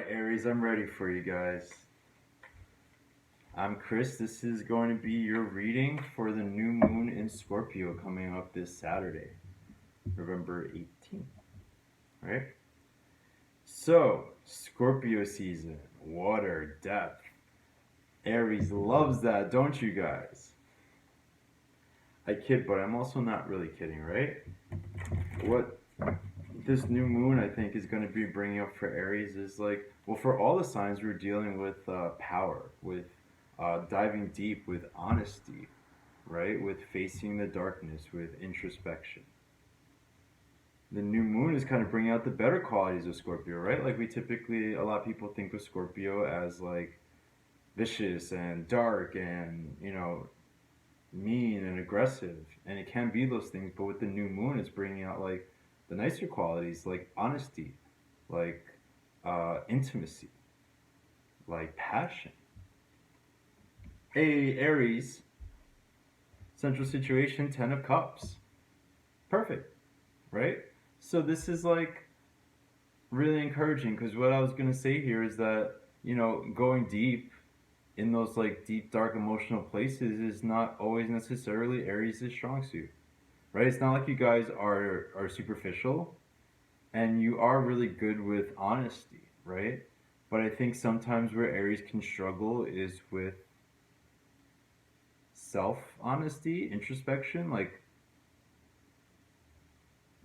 Alright, Aries, I'm ready for you guys. I'm Chris. This is going to be your reading for the new moon in Scorpio coming up this Saturday, November 18th. Right? So, Scorpio season, water, depth. Aries loves that, don't you guys? I kid, but I'm also not really kidding, right? What this new moon I think is going to be bringing up for Aries is like, well, for all the signs we're dealing with power, with diving deep, with honesty, right? With facing the darkness, with introspection. The new moon is kind of bringing out the better qualities of Scorpio, right? Like a lot of people think of Scorpio as like vicious and dark and, mean and aggressive. And it can be those things, but with the new moon, it's bringing out like the nicer qualities, like honesty, like intimacy, like passion. Hey, Aries, central situation, 10 of Cups. Perfect, right? So this is like really encouraging because what I was going to say here is that, going deep in those like deep, dark emotional places is not always necessarily Aries' strong suit, right? It's not like you guys are superficial and you are really good with honesty, right? But I think sometimes where Aries can struggle is with self honesty, introspection, like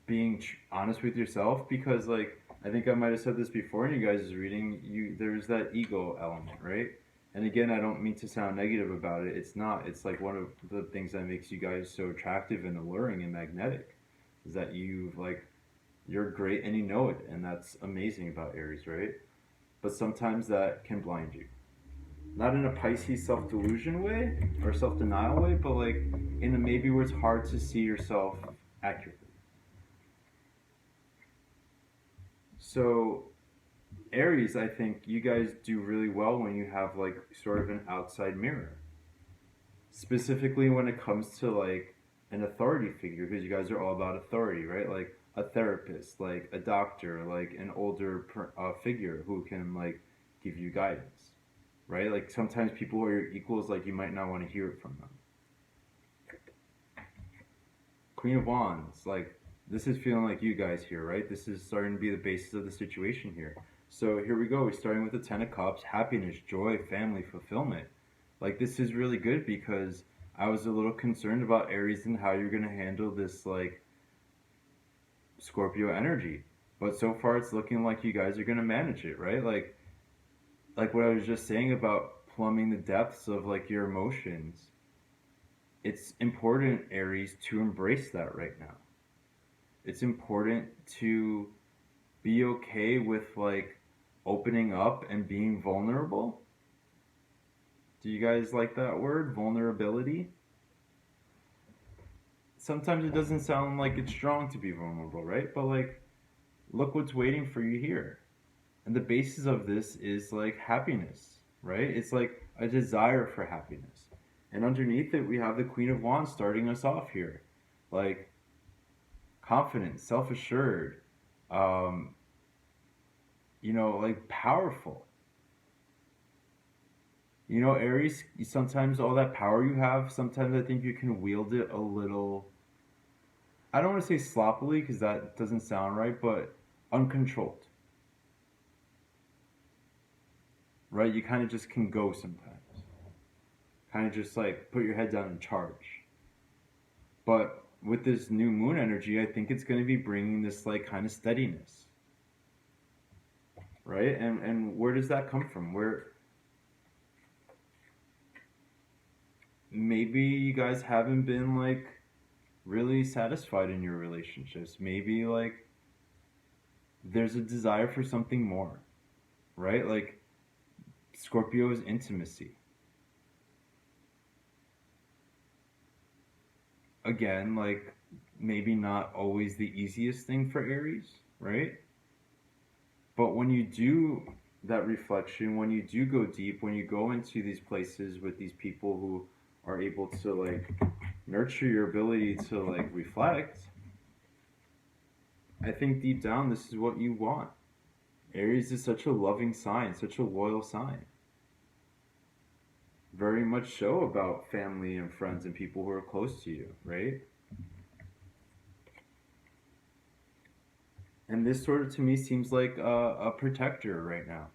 being honest with yourself. Because, like, I think I might have said this before in you guys' reading, there's that ego element, right? And again, I don't mean to sound negative about it. It's not. It's like one of the things that makes you guys so attractive and alluring and magnetic is that you're great and you know it, and that's amazing about Aries, right? But sometimes that can blind you. Not in a Pisces self delusion way or self denial way, but like in a maybe where it's hard to see yourself accurately. So, Aries, I think you guys do really well when you have like sort of an outside mirror. Specifically when it comes to like an authority figure, because you guys are all about authority, right? Like a therapist, like a doctor, like an older figure who can like give you guidance, right? Like sometimes people who are your equals, like you might not want to hear it from them. Queen of Wands, like this is feeling like you guys here, right? This is starting to be the basis of the situation here. So here we go. We're starting with the Ten of Cups, happiness, joy, family, fulfillment. Like this is really good because I was a little concerned about Aries and how you're gonna handle this like Scorpio energy. But so far it's looking like you guys are gonna manage it, right? Like what I was just saying about plumbing the depths of like your emotions. It's important, Aries, to embrace that right now. It's important to be okay with like opening up and being vulnerable. Do you guys like that word, vulnerability? Sometimes it doesn't sound like it's strong to be vulnerable, right? But like, look what's waiting for you here. And the basis of this is like happiness, right? It's like a desire for happiness. And underneath it, we have the Queen of Wands starting us off here. Like, confident, self assured, um, like powerful. Aries, sometimes all that power you have, sometimes I think you can wield it a little, I don't want to say sloppily because that doesn't sound right, but uncontrolled, right? You kind of just can go sometimes. Kind of just like put your head down and charge. But with this new moon energy, I think it's going to be bringing this like kind of steadiness, right? And where does that come from? Where maybe you guys haven't been like really satisfied in your relationships. Maybe like there's a desire for something more, right? Like Scorpio is intimacy. Again, like maybe not always the easiest thing for Aries, right? But when you do that reflection, when you do go deep, when you go into these places with these people who are able to like nurture your ability to like reflect, I think deep down this is what you want. Aries is such a loving sign, such a loyal sign. Very much so about family and friends and people who are close to you, right? And this sort of to me seems like a protector right now,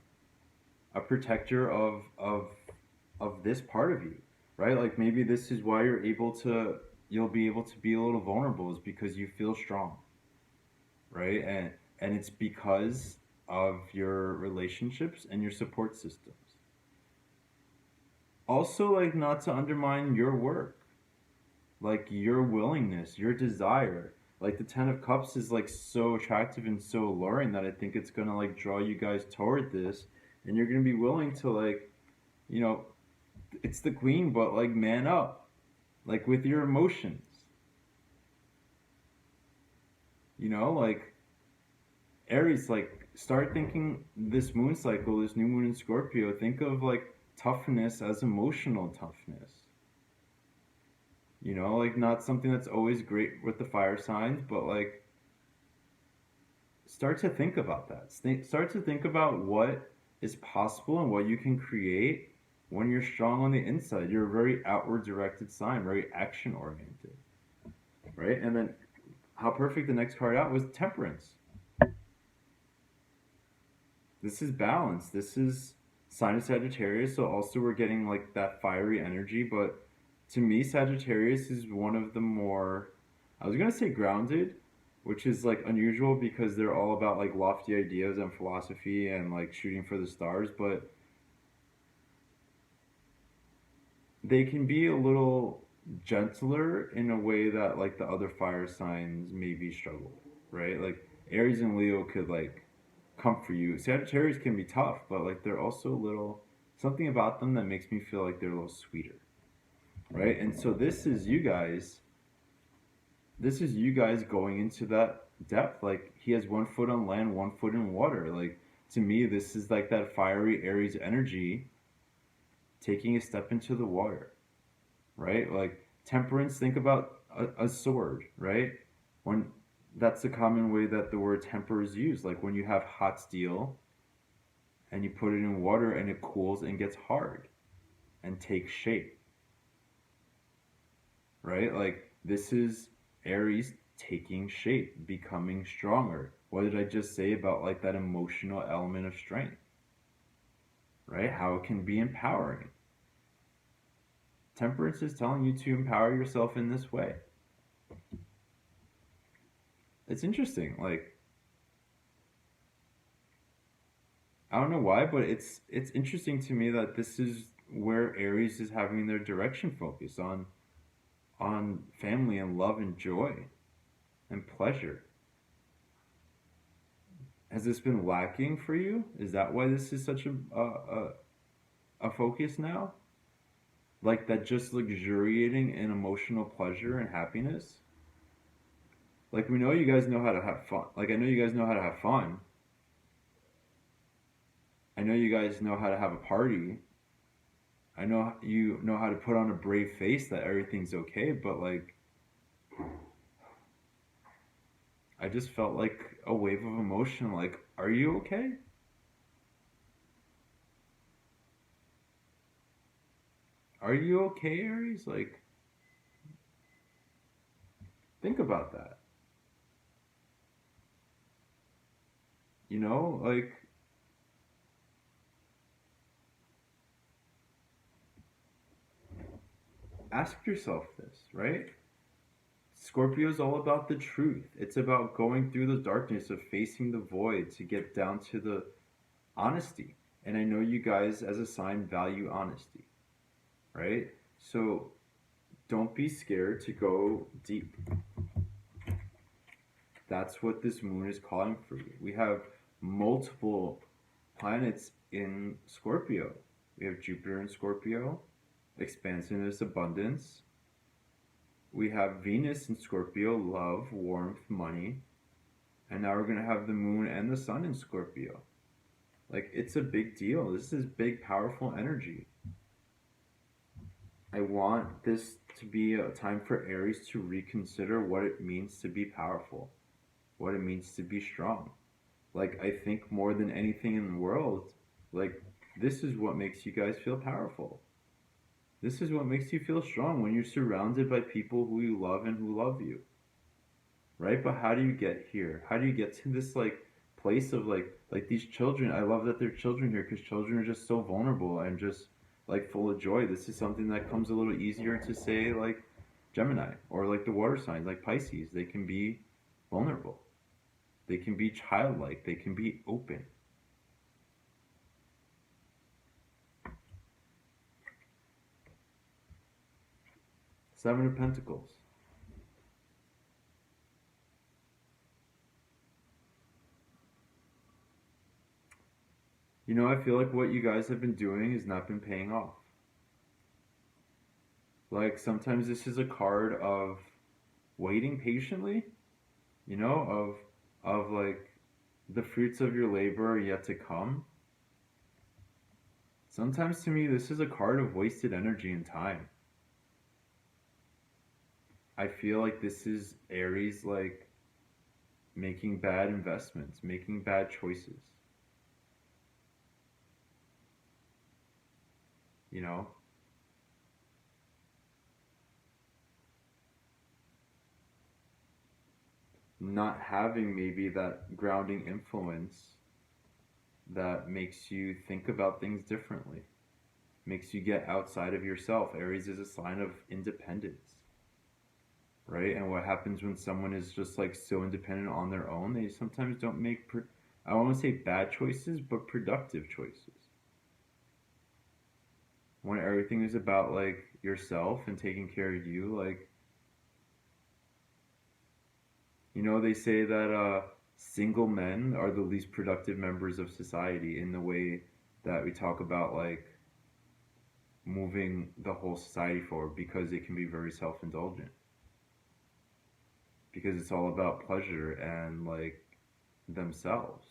a protector of this part of you, right? Like maybe this is why you'll be able to be a little vulnerable is because you feel strong, right? And it's because of your relationships and your support systems. Also, like not to undermine your work, like your willingness, your desire. Like the Ten of Cups is like so attractive and so alluring that I think it's gonna like draw you guys toward this, and you're gonna be willing to like, you know, it's the Queen, but like man up, like with your emotions, like Aries, like start thinking this moon cycle, this new moon in Scorpio. Think of like toughness as emotional toughness. Like not something that's always great with the fire signs, but like start to think about that. Start to think about what is possible and what you can create when you're strong on the inside. You're a very outward directed sign, very action oriented, right? And then how perfect the next card out was Temperance. This is balance. This is sign of Sagittarius, so also we're getting like that fiery energy, but to me Sagittarius is one of the more, I was gonna say grounded, which is like unusual because they're all about like lofty ideas and philosophy and like shooting for the stars, but they can be a little gentler in a way that like the other fire signs maybe struggle, right? Like Aries and Leo could like comfort you. Sagittarius can be tough, but like they're also a little something about them that makes me feel like they're a little sweeter, right? And so this is you guys. This is you guys going into that depth. Like he has 1 foot on land, 1 foot in water. Like to me, this is like that fiery Aries energy taking a step into the water, right? Like temperance, think about a sword, right? When that's the common way that the word temper is used. Like when you have hot steel and you put it in water and it cools and gets hard and takes shape, right? Like this is Aries taking shape, becoming stronger. What did I just say about like that emotional element of strength, right? How it can be empowering. Temperance is telling you to empower yourself in this way. It's interesting. Like I don't know why, but it's interesting to me that this is where Aries is having their direction focus on family and love and joy and pleasure. Has this been lacking for you? Is that why this is such a focus now? Like that just luxuriating in emotional pleasure and happiness? Like we know you guys know how to have fun. Like I know you guys know how to have fun. I know you guys know how to have a party. I know you know how to put on a brave face that everything's okay, but like I just felt like a wave of emotion like, are you okay? Are you okay, Aries? Like think about that. Like ask yourself this, right? Scorpio is all about the truth. It's about going through the darkness of facing the void to get down to the honesty. And I know you guys as a sign value honesty, right? So don't be scared to go deep. That's what this moon is calling for you. We have multiple planets in Scorpio. We have Jupiter in Scorpio, expansiveness, abundance. We have Venus in Scorpio, love, warmth, money. And now we're going to have the moon and the sun in Scorpio. Like, it's a big deal. This is big, powerful energy. I want this to be a time for Aries to reconsider what it means to be powerful, what it means to be strong. Like, I think more than anything in the world, like, this is what makes you guys feel powerful. This is what makes you feel strong when you're surrounded by people who you love and who love you, right? But how do you get here? How do you get to this like place of like these children? I love that they're children here because children are just so vulnerable and just like full of joy. This is something that comes a little easier to say like Gemini or like the water signs like Pisces. They can be vulnerable. They can be childlike. They can be open. Seven of Pentacles. You know, I feel like what you guys have been doing has not been paying off. Like sometimes this is a card of waiting patiently, you know, of like the fruits of your labor are yet to come. Sometimes to me this is a card of wasted energy and time. I feel like this is Aries like making bad investments, making bad choices. You know, not having maybe that grounding influence that makes you think about things differently, makes you get outside of yourself. Aries is a sign of independence, right? And what happens when someone is just like so independent on their own, they sometimes don't make, I don't want to say bad choices, but productive choices. When everything is about like yourself and taking care of you, like, you know, they say that single men are the least productive members of society in the way that we talk about like moving the whole society forward because it can be very self-indulgent because it's all about pleasure and like themselves.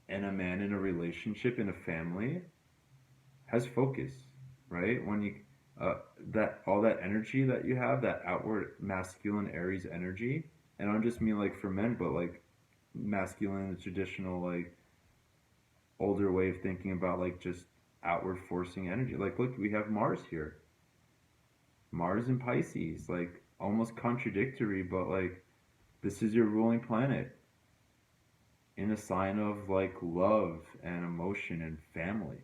And a man in a relationship in a family has focus, right? When you that all that energy that you have, that outward masculine Aries energy, and I don't just mean like for men, but like masculine, the traditional like older way of thinking about like just outward forcing energy. Like, look, we have Mars here, Mars in Pisces, like almost contradictory, but like this is your ruling planet in a sign of like love and emotion and family,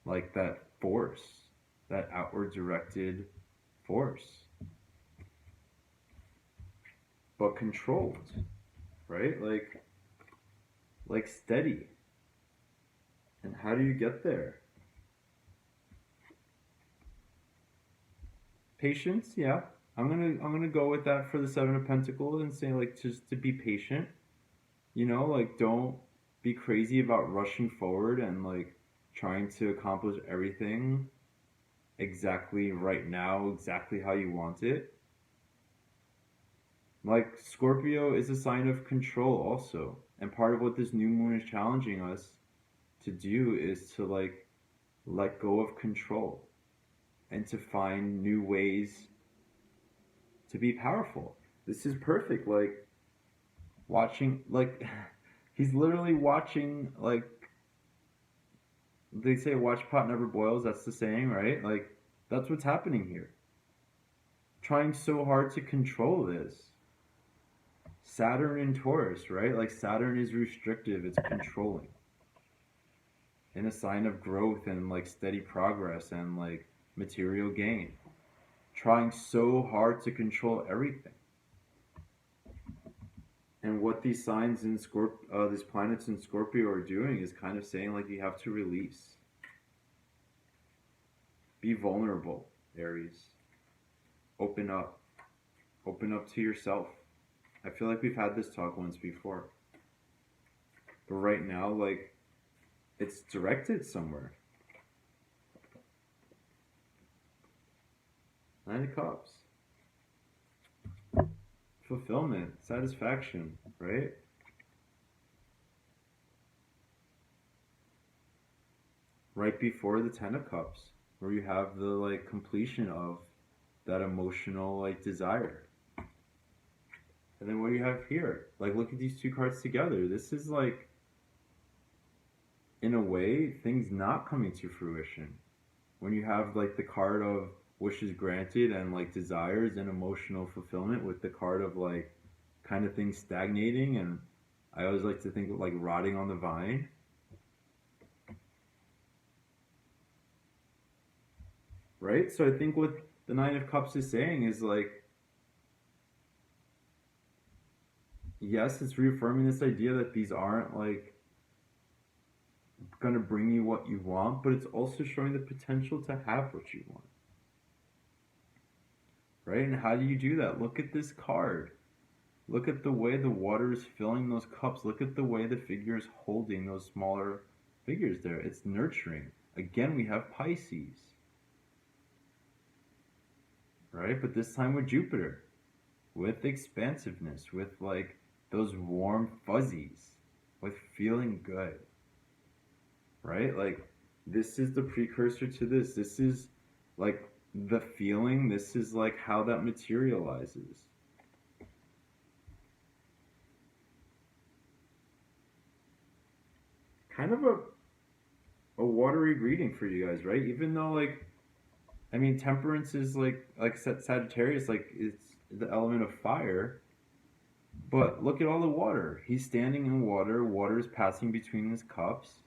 like that force, that outward directed force, but controlled, right? Like steady. And how do you get there? Patience, yeah. I'm gonna go with that for the Seven of Pentacles and say like just to be patient. You know, like don't be crazy about rushing forward and like trying to accomplish everything exactly right now, exactly how you want it. Like Scorpio is a sign of control also. And part of what this new moon is challenging us to do is to like let go of control and to find new ways to be powerful. This is perfect. Like watching like he's literally watching like they say watch pot never boils, that's the saying, right? Like that's what's happening here. Trying so hard to control this. Saturn in Taurus, right? Like Saturn is restrictive, it's controlling. In a sign of growth and like steady progress and like material gain. Trying so hard to control everything. And what these signs in these planets in Scorpio are doing is kind of saying like you have to release. Be vulnerable, Aries. Open up. Open up to yourself. I feel like we've had this talk once before. But right now, like, it's directed somewhere. Nine of Cups. Fulfillment, satisfaction, right? Right before the Ten of Cups, where you have the like completion of that emotional like desire. And then what do you have here? Like, look at these two cards together. This is like, in a way, things not coming to fruition. When you have like the card of wishes granted and like desires and emotional fulfillment with the card of like kind of things stagnating, and I always like to think of like rotting on the vine. Right? So I think what the Nine of Cups is saying is like, yes, it's reaffirming this idea that these aren't like gonna bring you what you want, but it's also showing the potential to have what you want. Right? And how do you do that? Look at this card. Look at the way the water is filling those cups. Look at the way the figure is holding those smaller figures there. It's nurturing. Again, we have Pisces. Right? But this time with Jupiter. With expansiveness. With like those warm fuzzies. With feeling good. Right? Like, this is the precursor to this. This is like the feeling. This is like how that materializes. Kind of a watery reading for you guys, right? Even though like, I mean, temperance is like Sagittarius, like it's the element of fire. But look at all the water. He's standing in water. Water is passing between his cups.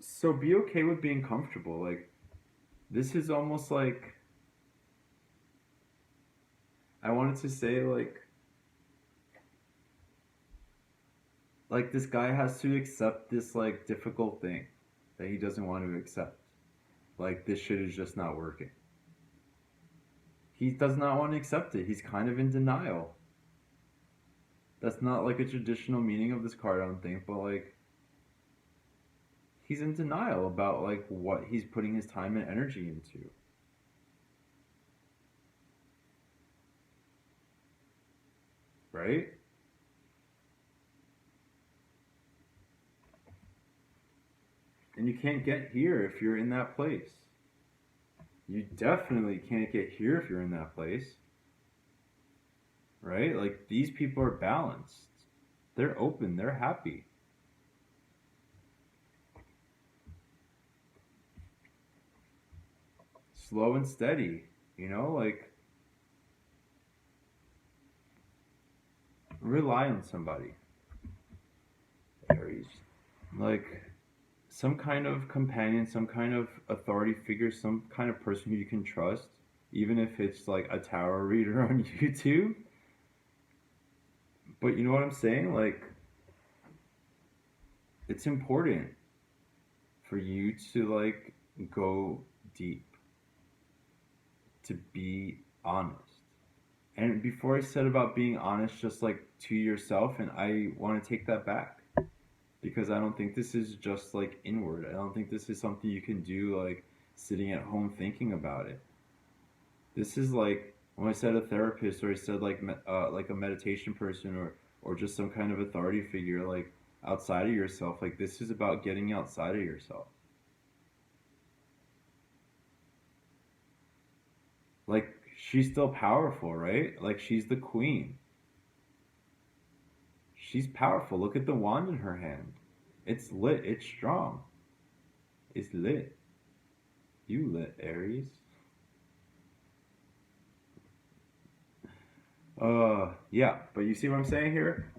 So be okay with being comfortable. Like, this is almost like, I wanted to say like this guy has to accept this like difficult thing that he doesn't want to accept. Like, this shit is just not working. He does not want to accept it. He's kind of in denial. That's not like a traditional meaning of this card, I don't think, but like, he's in denial about like what he's putting his time and energy into. Right? And you can't get here if you're in that place. You definitely can't get here if you're in that place. Right? Like, these people are balanced. They're open, they're happy. Slow and steady, you know, like, rely on somebody. Aries. Like, some kind of companion, some kind of authority figure, some kind of person who you can trust, even if it's like a tarot reader on YouTube. But you know what I'm saying? Like, it's important for you to like go deep, to be honest. And before I said about being honest just like to yourself, and I want to take that back, because I don't think this is just like inward. I don't think this is something you can do like sitting at home thinking about it. This is like, when I said a therapist, or I said like a meditation person, or just some kind of authority figure like outside of yourself. Like, this is about getting outside of yourself. Like, she's still powerful, right? Like, she's the queen. She's powerful. Look at the wand in her hand. It's lit. It's strong. It's lit. You lit, Aries. Yeah, but you see what I'm saying here?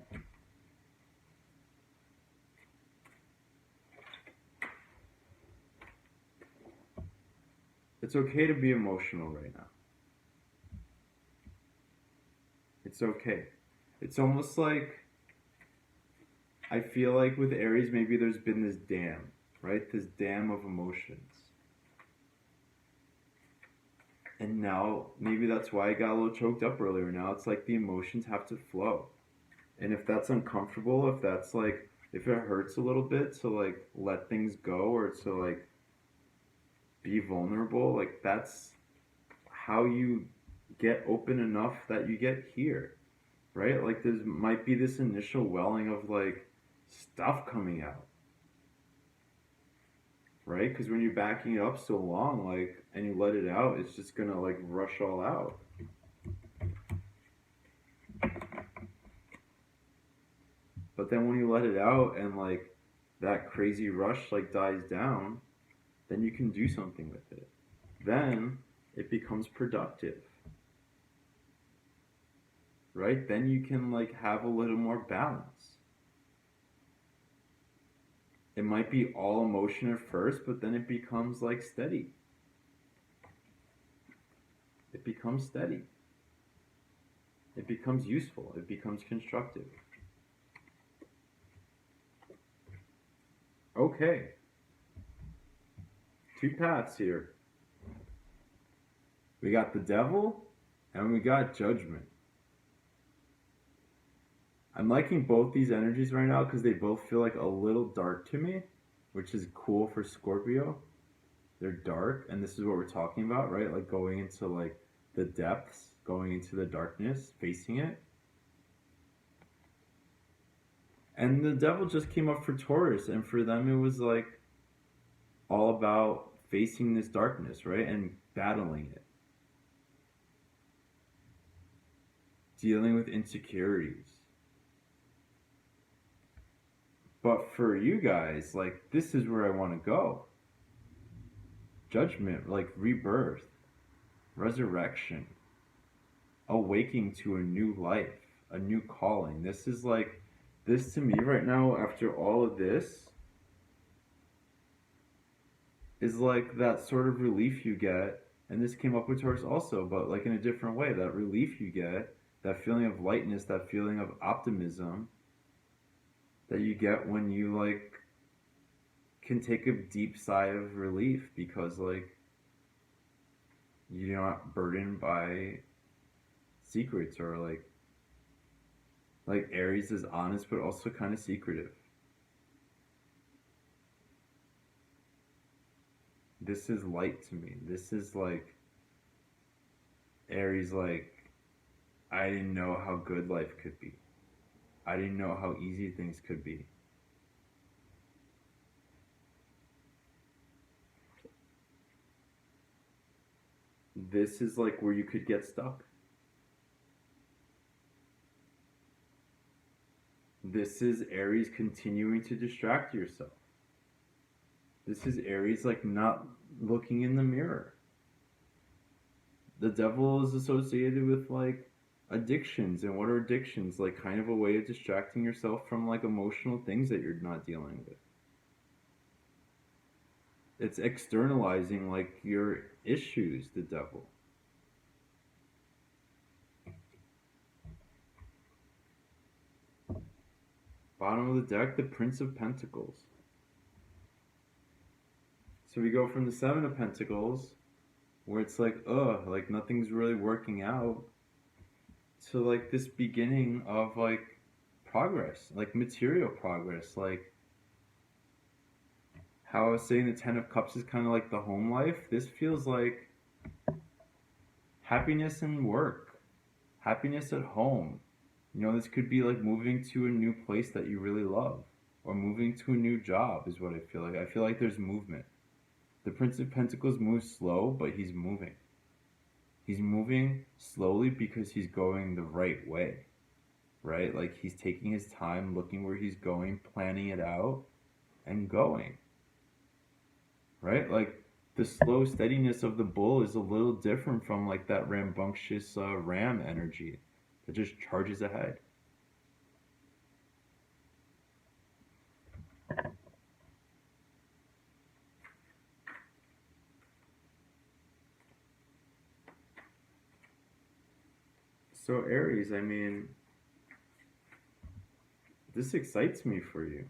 It's okay to be emotional right now. It's okay. It's almost like, I feel like with Aries, maybe there's been this dam, right? This dam of emotions. And now, maybe that's why I got a little choked up earlier. Now it's like the emotions have to flow. And if that's uncomfortable, if that's like, if it hurts a little bit to like let things go, or to like be vulnerable, like, that's how you get open enough that you get here, right? Like, there might be this initial welling of like stuff coming out. right? Because when you're backing it up so long, like, and you let it out, it's just gonna like rush all out. But then when you let it out and like that crazy rush like dies down, then you can do something with it. Then it becomes productive, right? Then you can like have a little more balance. It might be all emotion at first, but then it becomes like steady. It becomes steady. It becomes useful. It becomes constructive. Okay, two paths here. We got the devil and we got judgment. I'm liking both these energies right now because they both feel like a little dark to me, which is cool for Scorpio. They're dark, and this is what we're talking about, right? Like going into like the depths, going into the darkness, facing it. And the devil just came up for Taurus, and for them it was like all about facing this darkness, right? And battling it. Dealing with insecurities. But for you guys, like, this is where I want to go. Judgment, like rebirth, resurrection, awaking to a new life, a new calling. This is like, this to me right now, after all of this, is like that sort of relief you get. And this came up with Taurus also, but like in a different way. That relief you get, that feeling of lightness, that feeling of optimism that you get when you like can take a deep sigh of relief because like you're not burdened by secrets or like Aries is honest but also kind of secretive. This is light to me. This is like Aries like I didn't know how good life could be. I didn't know how easy things could be. This is like where you could get stuck. This is Aries continuing to distract yourself. This is Aries like not looking in the mirror. The devil is associated with like addictions, and what are addictions? Like kind of a way of distracting yourself from like emotional things that you're not dealing with. It's externalizing like your issues, the devil. Bottom of the deck, the Prince of Pentacles. So we go from the Seven of Pentacles, where it's like, ugh, like nothing's really working out, to like this beginning of like progress, like material progress. Like how I was saying, the Ten of Cups is kind of like the home life. This feels like happiness in work, happiness at home. You know, this could be like moving to a new place that you really love, or moving to a new job, is what I feel like. I feel like there's movement. The Prince of Pentacles moves slow, but he's moving. He's moving slowly because he's going the right way, right? Like he's taking his time, looking where he's going, planning it out, and going, right? Like the slow steadiness of the bull is a little different from like that rambunctious ram energy that just charges ahead. So Aries, I mean, this excites me for you.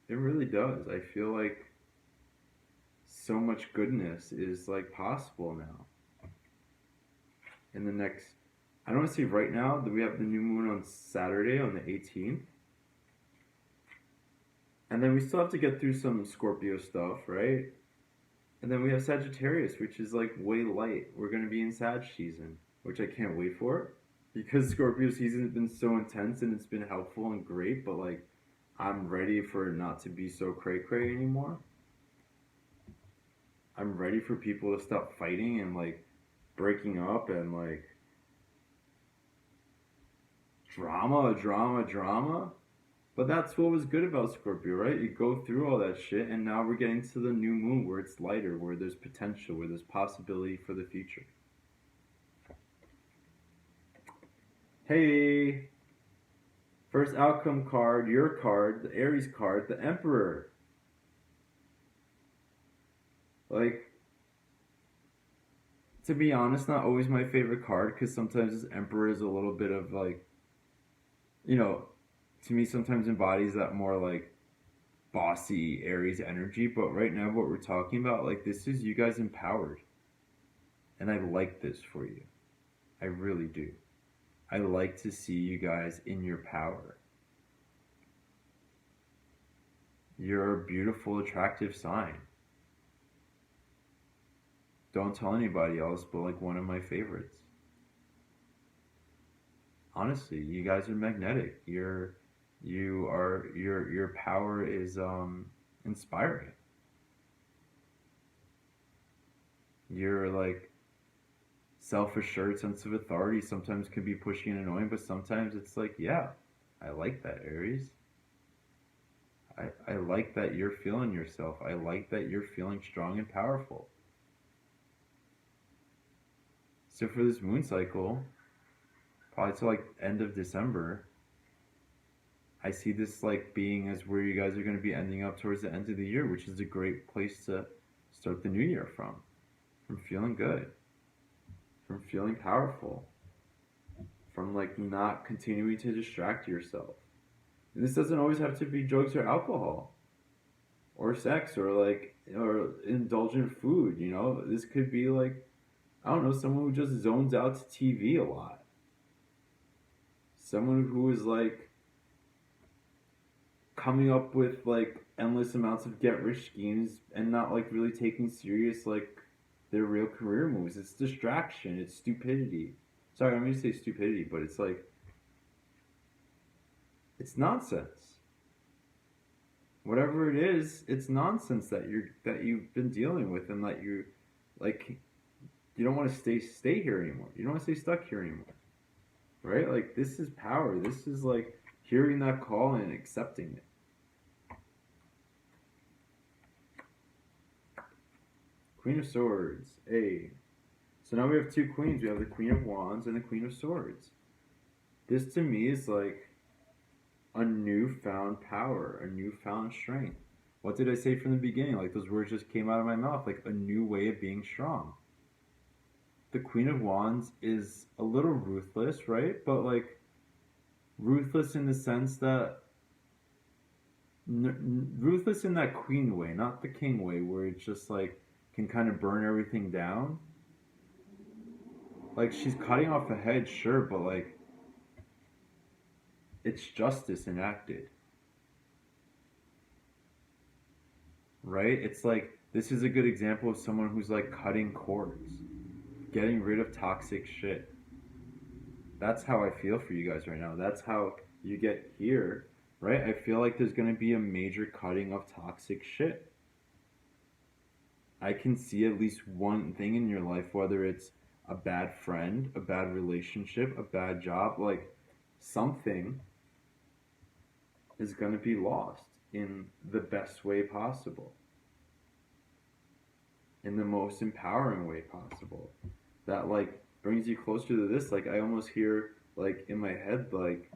It really does. I feel like so much goodness is like possible now. In the next, I don't want to say right now that we have the new moon on Saturday on the 18th. And then we still have to get through some Scorpio stuff, right? And then we have Sagittarius, which is like way light. We're going to be in Sag season, which I can't wait for because Scorpio season has been so intense and it's been helpful and great, but like I'm ready for it not to be so cray cray anymore. I'm ready for people to stop fighting and like breaking up and like drama. But that's what was good about Scorpio, right? You go through all that shit, and now we're getting to the new moon where it's lighter, where there's potential, where there's possibility for the future. Hey, first outcome card, your card, the Aries card, the Emperor. Like, to be honest, not always my favorite card because sometimes this Emperor is a little bit of like, you know, to me sometimes embodies that more like bossy Aries energy. But right now, what we're talking about, like, this is you guys empowered. And I like this for you. I really do. I like to see you guys in your power. You're a beautiful, attractive sign. Don't tell anybody else, but like one of my favorites. Honestly, you guys are magnetic. Your power is inspiring. You're like self-assured sense of authority sometimes can be pushy and annoying, but sometimes it's like, yeah, I like that, Aries. I like that you're feeling yourself. I like that you're feeling strong and powerful. So for this moon cycle, probably to like end of December, I see this like being as where you guys are going to be ending up towards the end of the year, which is a great place to start the new year from feeling good, from feeling powerful, from like not continuing to distract yourself. And this doesn't always have to be drugs or alcohol or sex or like or indulgent food, you know? This could be like, I don't know, someone who just zones out to TV a lot. Someone who is like coming up with like endless amounts of get rich schemes and not like really taking serious like their real career moves. It's distraction, it's stupidity. Sorry, I'm gonna say stupidity, but it's like it's nonsense. Whatever it is, it's nonsense that you've been dealing with and that you like you don't want to stay here anymore. You don't want to stay stuck here anymore. Right? Like this is power. This is like hearing that call and accepting it. Queen of Swords. A. So now we have two queens. We have the Queen of Wands and the Queen of Swords. This to me is like a newfound power, a newfound strength. What did I say from the beginning? Like those words just came out of my mouth. Like a new way of being strong. The Queen of Wands is a little ruthless, right? But like ruthless in the sense that ruthless in that queen way, not the king way, where it's just like can kind of burn everything down. Like she's cutting off a head, sure, but like it's justice enacted, right? It's like this is a good example of someone who's like cutting cords, getting rid of toxic shit. That's how I feel for you guys right now. That's how you get here, right? I feel like there's going to be a major cutting of toxic shit. I can see at least one thing in your life, whether it's a bad friend, a bad relationship, a bad job, like something is going to be lost in the best way possible, in the most empowering way possible. That like brings you closer to this. Like I almost hear like in my head like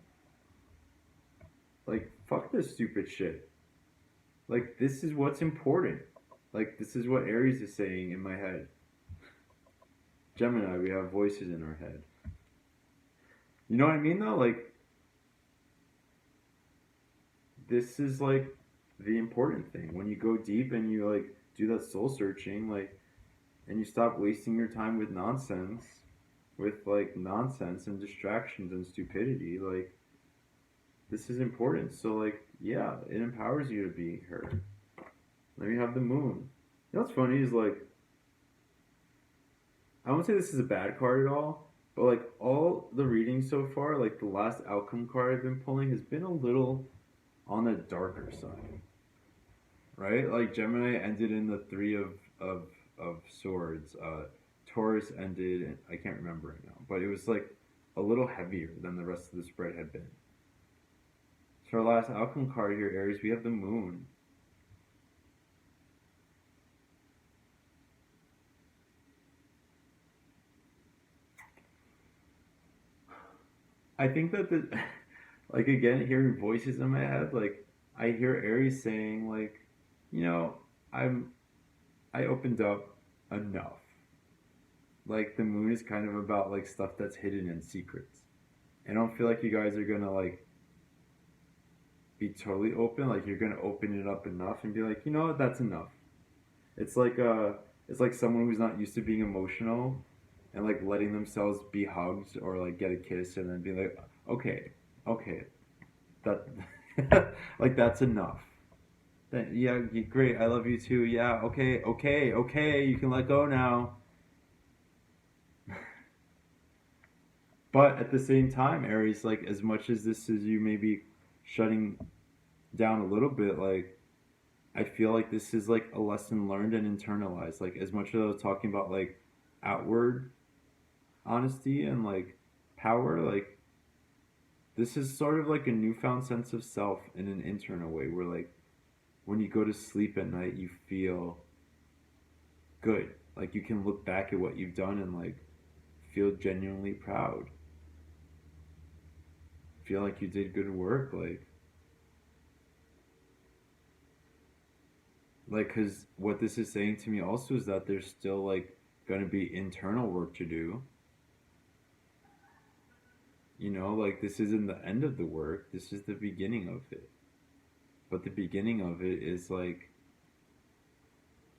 fuck this stupid shit. Like this is what's important. Like this is what Aries is saying in my head. Gemini, we have voices in our head. You know what I mean though? Like this is like the important thing. When you go deep and you like do that soul searching, like and you stop wasting your time with nonsense, with like nonsense and distractions and stupidity, like this is important. So like yeah, it empowers you to be heard. Then you have the moon. You know what's funny is like I won't say this is a bad card at all, but like all the readings so far, like the last outcome card I've been pulling has been a little on the darker side, right? Like Gemini ended in the three of of swords. Taurus ended, I can't remember it now, but it was like a little heavier than the rest of the spread had been. So our last outcome card here, Aries, we have the moon. I think that the like again hearing voices in my head, like I hear Aries saying like, you know, I'm I opened up enough. Like the moon is kind of about like stuff that's hidden in secrets. I don't feel like you guys are gonna like be totally open. Like you're gonna open it up enough and be like, you know what, that's enough. It's like someone who's not used to being emotional and like letting themselves be hugged or like get a kiss and then be like, okay, okay, that like that's enough. Then yeah, great, I love you too. Yeah, okay, okay, okay, you can let go now. But at the same time, Aries, like as much as this is you maybe shutting down a little bit, like I feel like this is like a lesson learned and internalized. Like as much as I was talking about like outward honesty and like power, like this is sort of like a newfound sense of self in an internal way where like when you go to sleep at night you feel good. Like you can look back at what you've done and like feel genuinely proud. Feel like you did good work, cuz what this is saying to me also is that there's still like going to be internal work to do. You know, like this isn't the end of the work, this is the beginning of it. But the beginning of it is like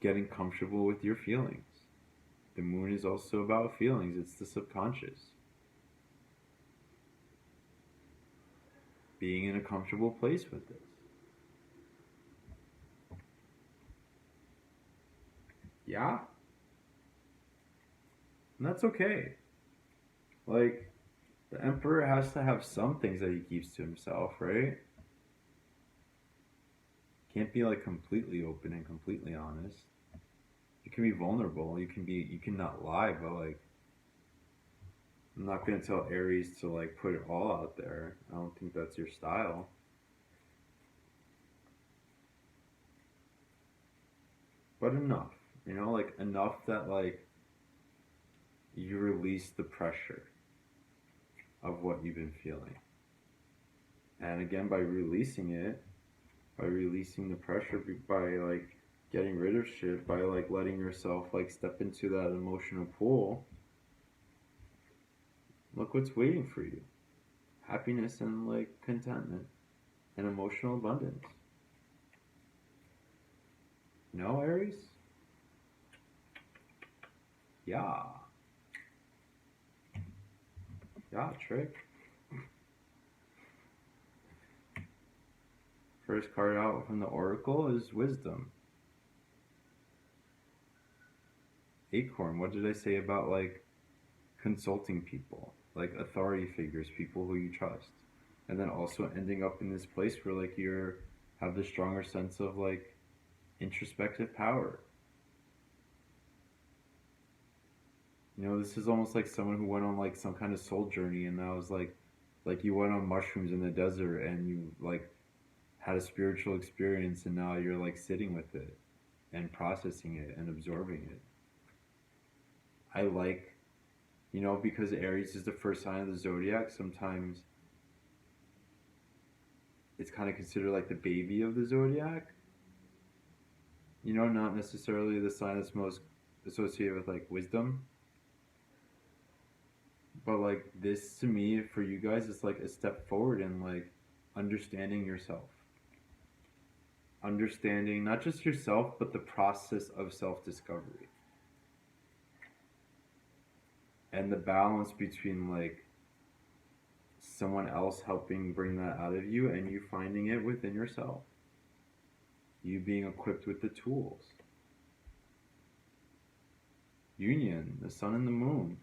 getting comfortable with your feelings. The moon is also about feelings, it's the subconscious. Being in a comfortable place with this. Yeah, and that's okay. Like, the emperor has to have some things that he keeps to himself, right? Can't be like completely open and completely honest. You can be vulnerable, you can not lie, but like I'm not gonna tell Aries to like put it all out there. I don't think that's your style. But enough. You know, like enough that like you release the pressure of what you've been feeling. And again, by releasing the pressure, by like getting rid of shit, by like letting yourself like step into that emotional pool, look what's waiting for you. Happiness and like contentment and emotional abundance. No, Aries? Yeah. Yeah, trick. First card out from the Oracle is Wisdom. Acorn, what did I say about like consulting people, like authority figures, people who you trust, and then also ending up in this place where like you're have the stronger sense of like introspective power. You know, this is almost like someone who went on like some kind of soul journey, and that was like you went on mushrooms in the desert and you like had a spiritual experience, and now you're like sitting with it and processing it and absorbing it. I like, you know, because Aries is the first sign of the zodiac, sometimes it's kind of considered like the baby of the zodiac. You know, not necessarily the sign that's most associated with like wisdom, but like this to me for you guys is like a step forward in like understanding yourself, understanding not just yourself but the process of self-discovery and the balance between like someone else helping bring that out of you and you finding it within yourself, you being equipped with the tools. Union, the sun and the moon.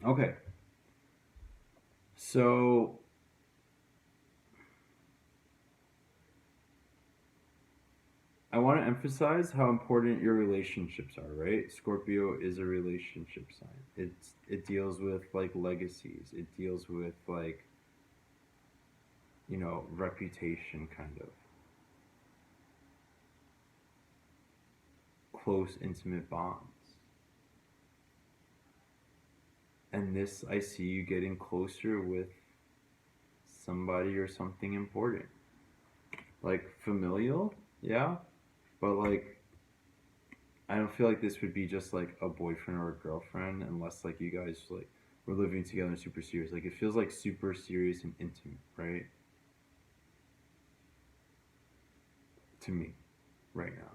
Okay. So I want to emphasize how important your relationships are, right? Scorpio is a relationship sign. It deals with like legacies. It deals with like, reputation kind of. Close intimate bonds. And this I see you getting closer with somebody or something important. Like familial, yeah, but like I don't feel like this would be just like a boyfriend or a girlfriend unless like you guys like were living together and super serious. Like it feels like super serious and intimate, right? To me, right now.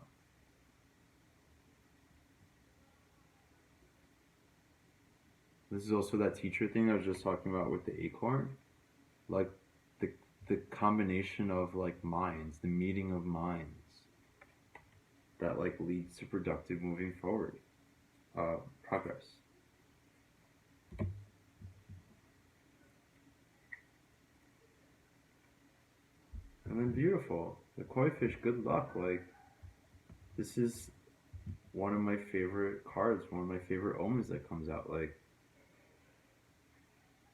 This is also that teacher thing that I was just talking about with the acorn. Like the the combination of like minds, the meeting of minds that like leads to productive moving forward, progress. And then beautiful. The koi fish, good luck. Like this is one of my favorite cards, one of my favorite omens that comes out. Like,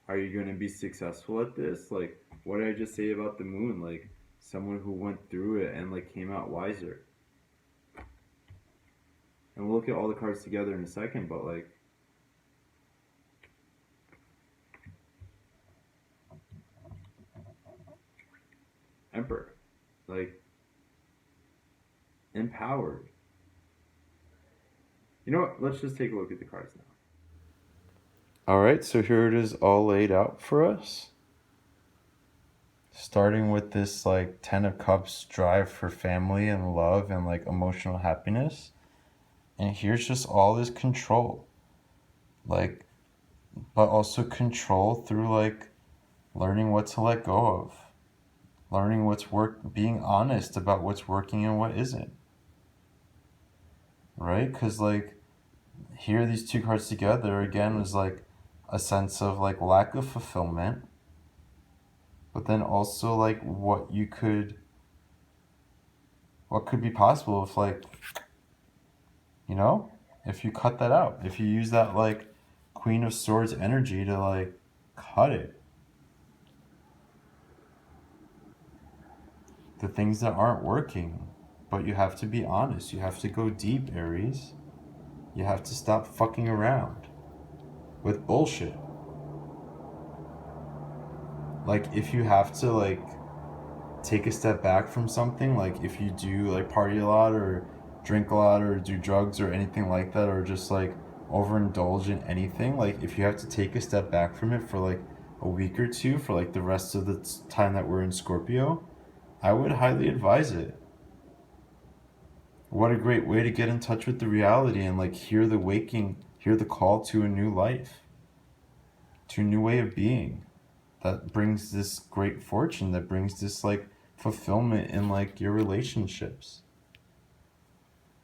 are you gonna be successful at this? Like, what did I just say about the moon? Like, someone who went through it and like came out wiser. And we'll look at all the cards together in a second, but like, Emperor, like, empowered. You know what? Let's just take a look at the cards now. All right, so here it is all laid out for us. Starting with this like 10 of cups drive for family and love and like emotional happiness. And here's just all this control. Like, but also control through like learning what to let go of, learning being honest about what's working and what isn't, right? Because like here these two cards together again was like a sense of like lack of fulfillment, but then also like what could be possible if like, you know, if you cut that out, if you use that like Queen of Swords energy to like cut it, the things that aren't working. But you have to be honest. You have to go deep, Aries. You have to stop fucking around with bullshit. Like if you have to like take a step back from something, like if you do like party a lot or drink a lot or do drugs or anything like that, or just like overindulge in anything, like if you have to take a step back from it for like a week or two for like the rest of the time that we're in Scorpio, I would highly advise it. What a great way to get in touch with the reality and like hear the call to a new life, to a new way of being that brings this great fortune, that brings this like fulfillment in like your relationships,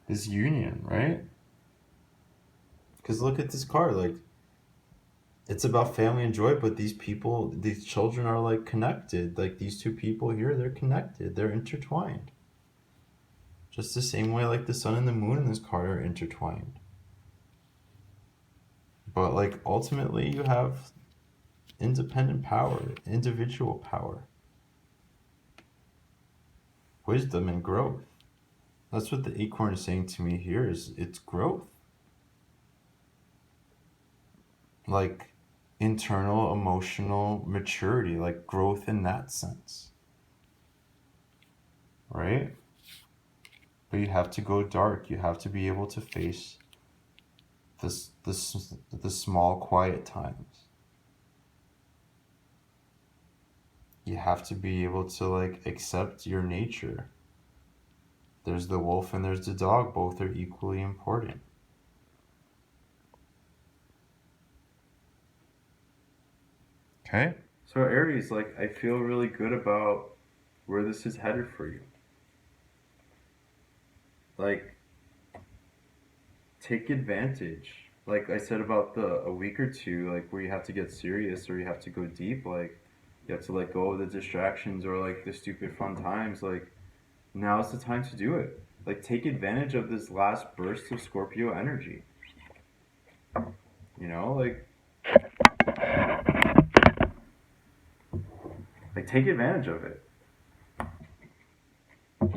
this union, right? Because look at this card, like it's about family and joy, but these children are like connected. Like these two people here, they're connected, they're intertwined. Just the same way like the sun and the moon in this card are intertwined. But like ultimately you have independent power, individual power, wisdom and growth. That's what the acorn is saying to me here is it's growth. Like internal emotional maturity, like growth in that sense. Right? But you have to go dark. You have to be able to face the small quiet times. You have to be able to like accept your nature. There's the wolf and there's the dog, both are equally important. Okay? So Aries, like I feel really good about where this is headed for you. Like take advantage. like I said about the a week or two, like where you have to get serious or you have to go deep, like you have to let go of the distractions or like the stupid fun times, like now's the time to do it. Like take advantage of this last burst of Scorpio energy. You know, like take advantage of it.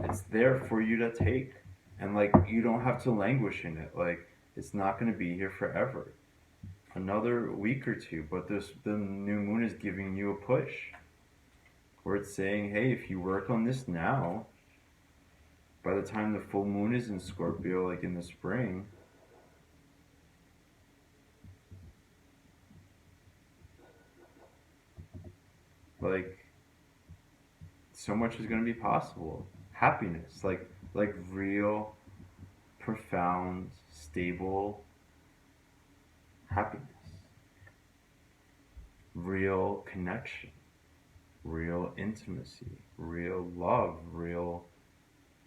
It's there for you to take. And like you don't have to languish in it. Like it's not going to be here forever. Another week or two, but this the new moon is giving you a push where it's saying, hey, if you work on this now, by the time the full moon is in Scorpio, like in the spring, like so much is going to be possible. Happiness, like real, profound, stable happiness, real connection, real intimacy, real love, real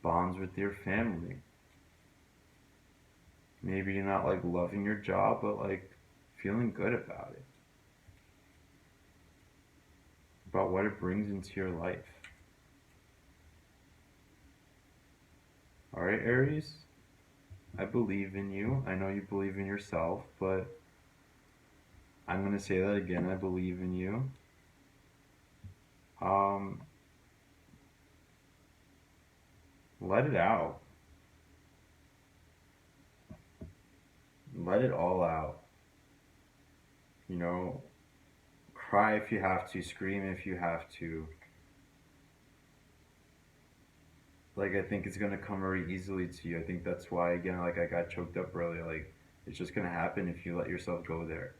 bonds with your family. Maybe you're not like loving your job, but like feeling good about it, about what it brings into your life. All right, Aries, I believe in you. I know you believe in yourself, but I'm going to say that again. I believe in you. Um, let it out. Let it all out. You know, cry if you have to, scream if you have to. Like, I think it's going to come very easily to you. I think that's why, again, like I got choked up earlier. Like, it's just going to happen if you let yourself go there.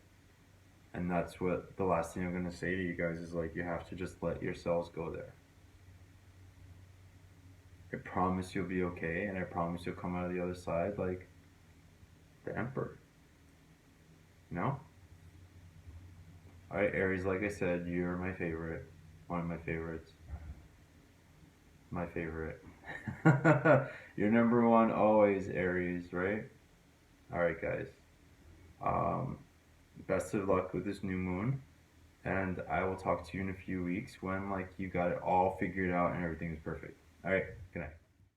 And that's what the last thing I'm going to say to you guys is like, you have to just let yourselves go there. I promise you'll be okay, and I promise you'll come out of the other side like the Emperor. You know? Alright, Aries, like I said, you're my favorite. One of my favorites. My favorite. You're number one always, Aries, right? Alright, guys. Um, best of luck with this new moon. And I will talk to you in a few weeks when like you got it all figured out and everything is perfect. Alright, good night.